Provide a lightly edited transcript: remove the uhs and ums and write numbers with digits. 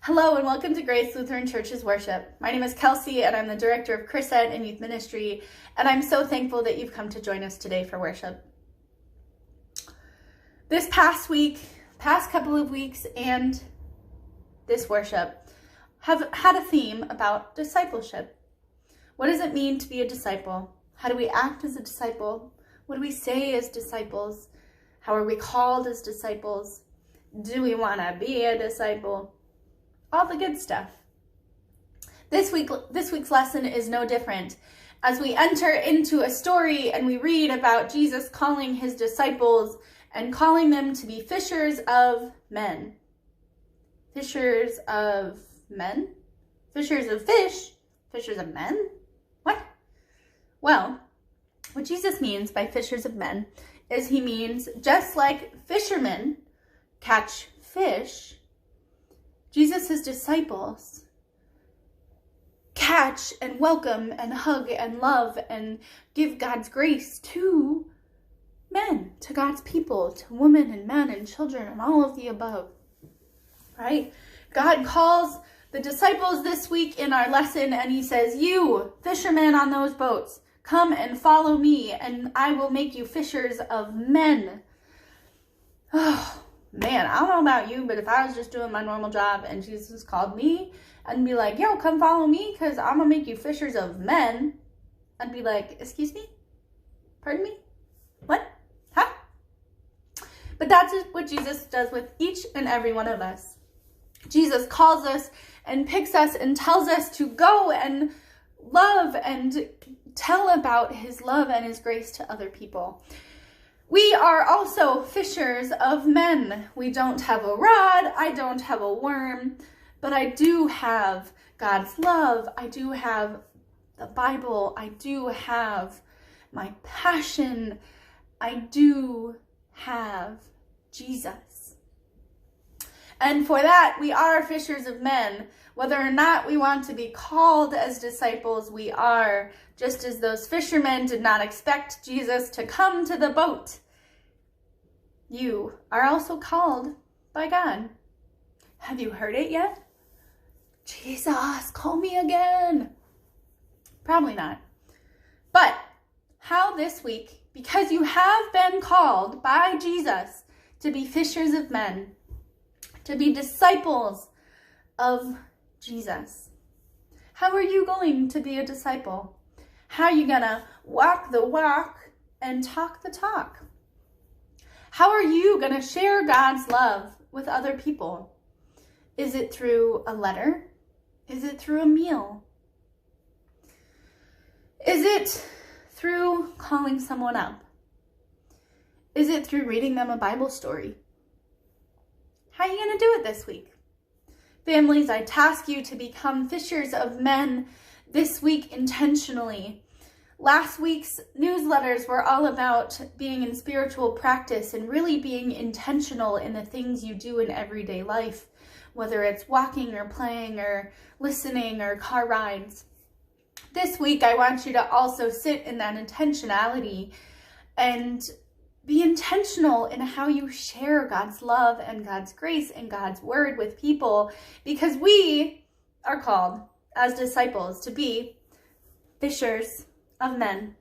Hello and welcome to Grace Lutheran Church's worship. My name is Kelsey and I'm the director of Chrisette and Youth Ministry, and I'm so thankful that you've come to join us today for worship. This past couple of weeks, and this worship have had a theme about discipleship. What does it mean to be a disciple? How do we act as a disciple? What do we say as disciples? How are we called as disciples? Do we want to be a disciple? All the good stuff. This week's lesson is no different. As we enter into a story and we read about Jesus calling his disciples and calling them to be fishers of men. Fishers of men? Fishers of fish? Fishers of men? What? Well, what Jesus means by fishers of men is he means just like fishermen catch fish, Jesus' disciples catch and welcome and hug and love and give God's grace to men, to God's people, to women and men and children and all of the above, right? God calls the disciples this week in our lesson and he says, you fishermen on those boats, come and follow me and I will make you fishers of men. Oh, man, I don't know about you, but if I was just doing my normal job and Jesus called me and be like, yo, come follow me because I'm going to make you fishers of men, I'd be like, excuse me? Pardon me? What? Huh? But that's what Jesus does with each and every one of us. Jesus calls us and picks us and tells us to go and love and tell about his love and his grace to other people. We are also fishers of men. We don't have a rod, I don't have a worm, but I do have God's love. I do have the Bible. I do have my passion. I do have Jesus. And for that, we are fishers of men. Whether or not we want to be called as disciples, we are. Just as those fishermen did not expect Jesus to come to the boat, you are also called by God. Have you heard it yet? Jesus, call me again. Probably not. But how this week, because you have been called by Jesus to be fishers of men, to be disciples of Jesus, how are you going to be a disciple? How are you gonna walk the walk and talk the talk? How are you gonna share God's love with other people? Is it through a letter? Is it through a meal? Is it through calling someone up? Is it through reading them a Bible story? How are you gonna do it this week? Families, I task you to become fishers of men this week intentionally. Last week's newsletters were all about being in spiritual practice and really being intentional in the things you do in everyday life, whether it's walking or playing or listening or car rides. This week, I want you to also sit in that intentionality and be intentional in how you share God's love and God's grace and God's word with people, because we are called as disciples to be fishers of men.